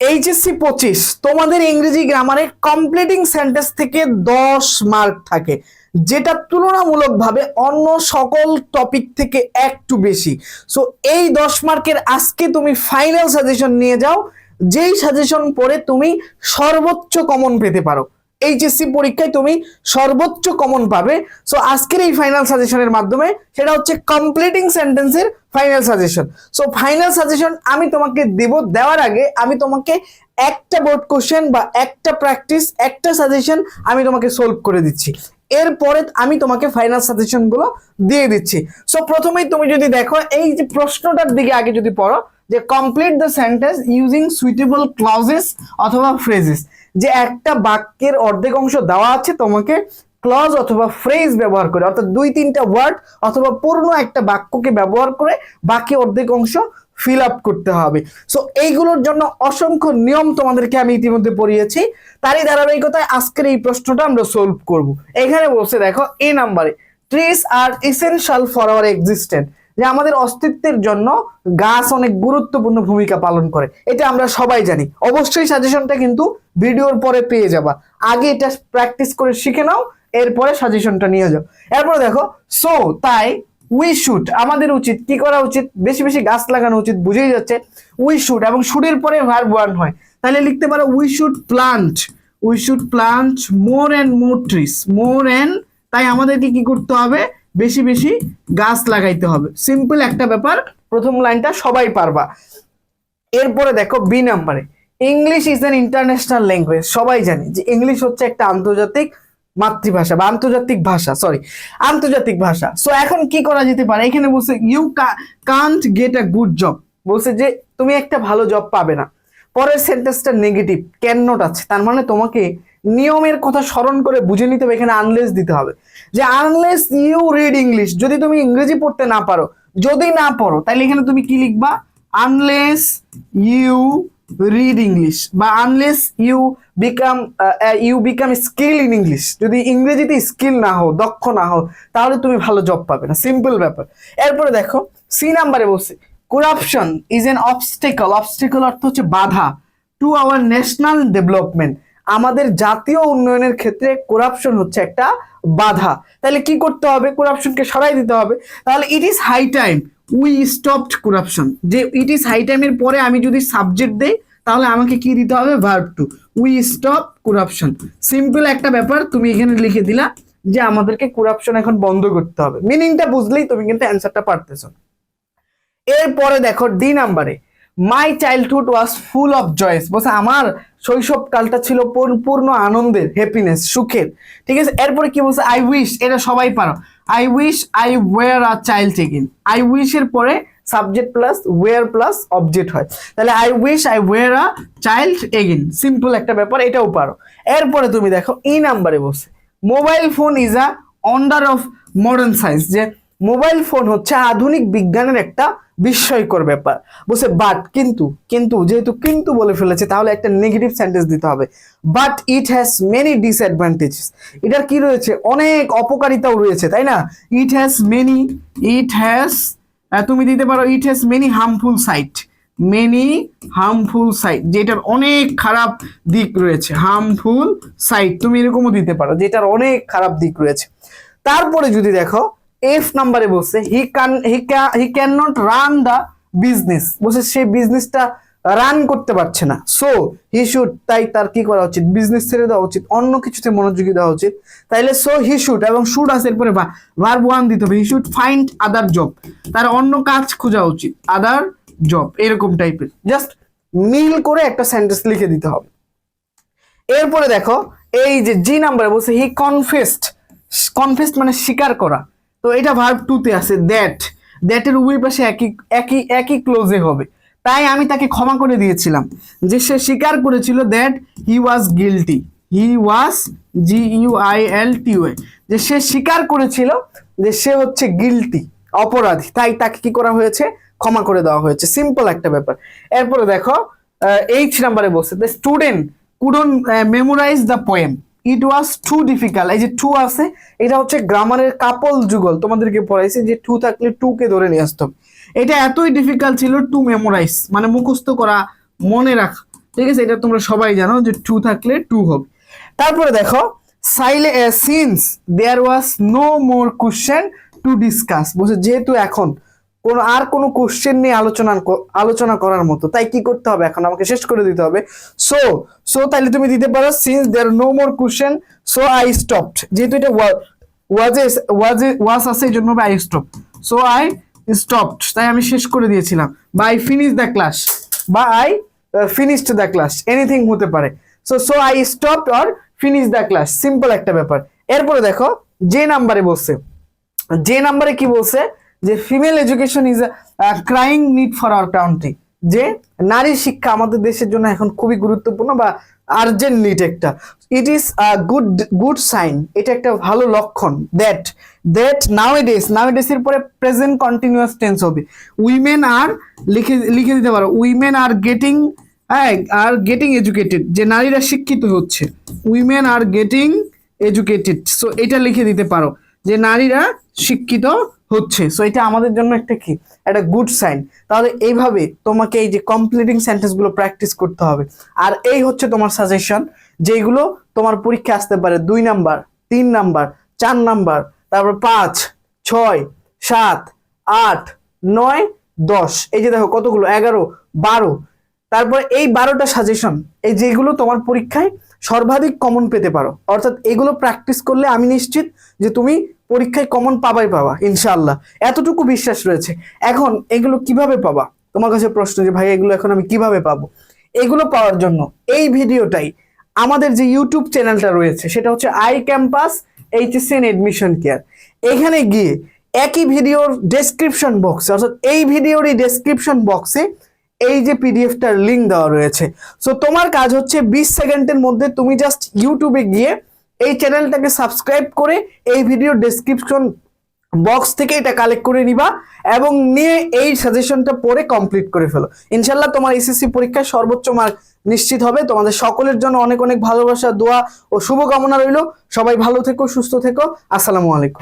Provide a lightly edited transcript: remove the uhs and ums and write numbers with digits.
HSC 25 তোমাদের ইংরেজি গ্রামারে completing sentence থেকে 10 মার্ক থাকে, যেটা তুলনামূলকভাবে অন্য সকল টপিক থেকে একটু বেশি। সো এই 10 মার্কের আজকে তুমি ফাইনাল সাজেশন নিয়ে যাও, যেই সাজেশন পড়ে তুমি সর্বোচ্চ কমন পেতে পারো। এইচএসসি পরীক্ষায় তুমি সর্বোচ্চ কমন পাবে। সো আজকের এই ফাইনাল সাজেশনের মাধ্যমে সেটা হচ্ছে কমপ্লিটিং সেন্টেন্সের final suggestion. So final suggestion আমি তোমাকে দেব, দেওয়ার আগে আমি তোমাকে একটা বোর্ড কোশ্চেন বা একটা প্র্যাকটিস, একটা সাজেশন আমি তোমাকে সলভ করে দিচ্ছি। এরপরে আমি তোমাকে ফাইনাল সাজেশন গুলো দিয়ে দিচ্ছি। সো প্রথমেই তুমি যদি দেখো এই যে প্রশ্নটার দিকে আগে যদি পড়ো, যে complete the sentence using suitable clauses অথবা ফ্রেজেস, যে একটা বাক্যের অর্ধেক অংশ দেওয়া আছে, তোমাকে ক্লজ অথবা ফ্রেজ ব্যবহার করে, অর্থাৎ 2-3টা ওয়ার্ড অথবা পূর্ণ একটা বাক্যকে ব্যবহার করে বাকি অর্ধেক অংশ ফিল আপ করতে হবে। সো এইগুলোর জন্য অসংখ্য নিয়ম তোমাদেরকে আমি ইতিমধ্যে পড়িয়েছি, তারই ধারাবাহিকতায় আজকের এই প্রশ্নটা আমরা সলভ করব। এখানে বলছে দেখো এ নাম্বারে, trees are essential for our existence, যে আমাদের অস্তিত্বের জন্য গাছ অনেক গুরুত্বপূর্ণ ভূমিকা পালন করে, এটা আমরা সবাই জানি। অবশ্যই সাজেশনটা কিন্তু ভিডিওর পরে পেয়ে যাবা, আগে এটা প্র্যাকটিস করে শিখে নাও, এরপরে সাজেশনটা নিয়ে যাও। এরপরে দেখো, সো তাই উই শুড, আমাদের উচিত, কি করা উচিত, বেশি বেশি গাছ লাগানো উচিত, বুঝেই যাচ্ছে উই শুড, এবং শুডের পরে ভার্ব ওয়ান হয়, তাহলে লিখতে পারো we should plant, we should plant more and more trees, more and, তাই আমাদেরকে কি করতে হবে, বেশি বেশি গাছ লাগাইতে হবে। সিম্পল একটা ব্যাপার, প্রথম লাইনটা সবাই পারবা। এরপরে দেখো বি নাম্বারে, English is an international language, সবাই জানি যে ইংলিশ হচ্ছে একটা আন্তর্জাতিক মাতৃভাষা বা আন্তর্জাতিক ভাষা, সরি আন্তর্জাতিক ভাষা। সো এখন কি করা যেতে পারে, এখানে বলছে you can't get a good job, বলছে যে তুমি একটা ভালো জব পাবে না। পরের সেন্টেন্সটা নেগেটিভ, ক্যান নট আছে, তার মানে তোমাকে নিয়মের কথা স্মরণ করে বুঝে নিতে হবে, এখানে আনলেস দিতে হবে, যে আনলেস ইউ রিড ইংলিশ, যদি তুমি ইংরেজি পড়তে না পারো, যদি না পড়ো, তাহলে এখানে তুমি কি লিখবা, আনলেস ইউ রিড ইংলিশ, বা unless you become skill in English, যদি ইংরেজিতে স্কিল না হও, দক্ষ না হও, তাহলে তুমি ভালো জব পাবে না, সিম্পল ব্যাপার। এরপরে দেখো সি নাম্বারে বলছে, corruption is an obstacle, obstacle অর্থ হচ্ছে বাধা, টু আওয়ার ন্যাশনাল ডেভেলপমেন্ট, আমাদের জাতীয় উন্নয়নের ক্ষেত্রে করাপশন হচ্ছে একটা বাধা। তাহলে কি করতে হবে, করাপশনকে সরাই দিতে হবে। তাহলে it is high time we stopped corruption, যে ইট ইজ হাই টাইমের পরে আমি যদি সাবজেক্ট দেই, তাহলে আমাকে কি দিতে হবে, verb two, we stop corruption. Simple একটা ব্যাপার, তুমি এখানে লিখে দিলা যে আমাদেরকে করাপশন এখন বন্ধ করতে হবে, মিনিংটা বুঝলেই তুমি কিন্তু অ্যান্সারটা পারতেছো। এরপরে দেখো ডি নাম্বারে, my childhood was full of joys, বলছে আমার শৈশবকালটা ছিল পূর্ণ আনন্দের, হ্যাপিনেস, সুখের। ঠিক আছে, এরপরে কি বলছে, আই উইশ, এটা সবাই পারো, I wish I were a child again, I wish এর পরে subject plus were plus object হয়, তাহলে I wish I were a child again, simple একটা ব্যাপার, এটাও পারো। এরপরে তুমি দেখো ই নাম্বারে বলছে, mobile phone is a wonder of modern science, যে মোবাইল ফোন হচ্ছে আধুনিক বিজ্ঞানের একটা বিস্ময়কর ব্যাপার। বলছে বাট, কিন্তু, কিন্তু যেহেতু কিন্তু বলে ফেলেছে, তাহলে একটা নেগেটিভ সেন্টেন্স দিতে হবে, but it has many disadvantages, এটার কি রয়েছে, অনেক অপকারিতাও রয়েছে, তাই না, it has many, it has, তুমি দিতে পারো it has many harmful side, many harmful side, যেটার অনেক খারাপ দিক রয়েছে, হার্মফুল সাইড তুমি এরকমও দিতে পারো, যেটার অনেক খারাপ দিক রয়েছে। তারপরে যদি দেখো এফ নাম্বারে বলছে, he can not run the business, বলছে সে বিজনেসটা রান করতে পারছে না, সো হি শুড, তাই তার কি করা উচিত, বিজনেস ছেড়ে দেওয়া উচিত, অন্য কিছুতে মনোযোগী দেওয়া উচিত। তাইলে সো হি শুড, এবং শুড আছে এরপরে ভার্ব ওয়ান দিতে হবে, he should find other job, তার অন্য কাজ খোঁজা উচিত, আদার জব, এরকম টাইপের জাস্ট মিল করে একটা সেন্টেন্স লিখে দিতে হবে। এরপরে দেখো এই যে জি নাম্বারে বলছে, হি কনফেসড, কনফেসড মানে স্বীকার করা, তো এটা ভার্ব টু তে আছে, দ্যাটের উভয় পাশে একই একই একই ক্লোজে হবে, তাই আমি তাকে ক্ষমা করে দিয়েছিলাম, যে সে স্বীকার করেছিল, that he was guilty, he was GUILTY, যে সে স্বীকার করেছিল যে সে হচ্ছে গিলটি, অপরাধী, তাই তাকে কি করা হয়েছে, ক্ষমা করে দেওয়া হয়েছে, সিম্পল একটা ব্যাপার। এরপরে দেখো এইচ নাম্বারে বলছে, the student couldn't memorise the poem, it was too difficult, এই যে টু আছে, এটা হচ্ছে গ্রামারের কাপল যুগল, তোমাদেরকে পড়াইছে যে টু থাকলে টু কে ধরে নিয়ে আসতে হবে, এটা এতই ডিফিকাল্ট ছিল টু মেমোরাইজ, মানে মুখস্থ করা, মনে রাখা, ঠিক আছে, এটা তোমরা সবাই জানো যে টু থাকলে টু হবে। তারপরে দেখো since there was no more question to discuss, বলছে যেহেতু এখন কোনো কোশ্চেন নিয়ে আলোচনা করার মতো, তাই কি করতে হবে, এখন আমাকে শেষ করে দিতে হবে। সো সো তাইলে তুমি দিতে পারো since there no more question so I stopped, যেহেতু এটা ওয়াজ আছে এই জন্য I stop, so I stopped, তাই আমি শেষ করে দিয়েছিলাম। বা আই ফিনিশ দ্য ক্লাস, বা I finished the class, anything হতে পারে। So I stopped or finish the class, simple একটা ব্যাপার। এরপরে দেখো যে নাম্বারে বলছে, যে নাম্বারে কি বলছে যে female education is a crying need for our country, যে নারী শিক্ষা আমাদের দেশের জন্য এখন খুবই গুরুত্বপূর্ণ বা আর্জেন্ট নিড একটা। It is a good sign, এটা একটা ভালো লক্ষণ। দ্যাট নাওএডেস এর পরে প্রেজেন্ট কন্টিনিউয়াস টেন্স হবে। উইমেন আর লিখে দিতে পারো, উইমেন আর গেটিং এডুকেটেড, যে নারীরা শিক্ষিত হচ্ছে, women are getting educated. So এটা লিখে দিতে পারো যে নারীরা শিক্ষিত হচ্ছে। সো এটা আমাদের জন্য একটা কি, একটা গুড সাইন। তাহলে এইভাবে তোমাকে এই যে কমপ্লিটিং সেন্টেন্স গুলো প্র্যাকটিস করতে হবে। আর এই হচ্ছে তোমার সাজেশন, যেগুলো তোমার পরীক্ষা আসতে পারে 2 নাম্বার, 3 নাম্বার, 4 নাম্বার, তারপর 5, 6, 7, 8, 9, 10, এই যে দেখো কতগুলো, 11, 12। তারপরে এই 12টা সাজেশন, এই যেগুলো তোমার পরীক্ষায় সর্বাধিক কমন পেতে পারো, অর্থাৎ এগুলো প্র্যাকটিস করলে আমি নিশ্চিত যে তুমি পরীক্ষায় কমন পাবা ইনশাআল্লাহ, এতটুকু বিশ্বাস রয়েছে। এখন এগুলো কিভাবে পাবা, তোমার কাছে প্রশ্ন যে ভাই এগুলো এখন আমি কিভাবে পাবো? এগুলো পাওয়ার জন্য এই ভিডিওটাই আমাদের যে ইউটিউব চ্যানেলটা রয়েছে সেটা হচ্ছে I campus HSC admission care, এখানে গিয়ে একই ভিডিওর ডেসক্রিপশন বক্সে, অর্থাৎ এই ভিডিওরই ডেসক্রিপশন বক্সে এই যে পিডিএফটার লিঙ্ক দেওয়া রয়েছে। সো তোমার কাজ হচ্ছে 20 সেকেন্ডের মধ্যে তুমি জাস্ট ইউটিউবে গিয়ে এই চ্যানেলটাকে সাবস্ক্রাইব করে এই ভিডিও ডেসক্রিপশন বক্স থেকে এটা কালেক্ট করে নিবা এবং নিয়ে এই সাজেশনটা পড়ে কমপ্লিট করে ফেলো। ইনশাল্লাহ তোমার এসএসসি পরীক্ষায় সর্বোচ্চ মার্ক নিশ্চিত হবে। তোমাদের সকলের জন্য অনেক অনেক ভালোবাসা, দোয়া ও শুভকামনা রইল। সবাই ভালো থেকো, সুস্থ থেকো। আসসালামু আলাইকুম।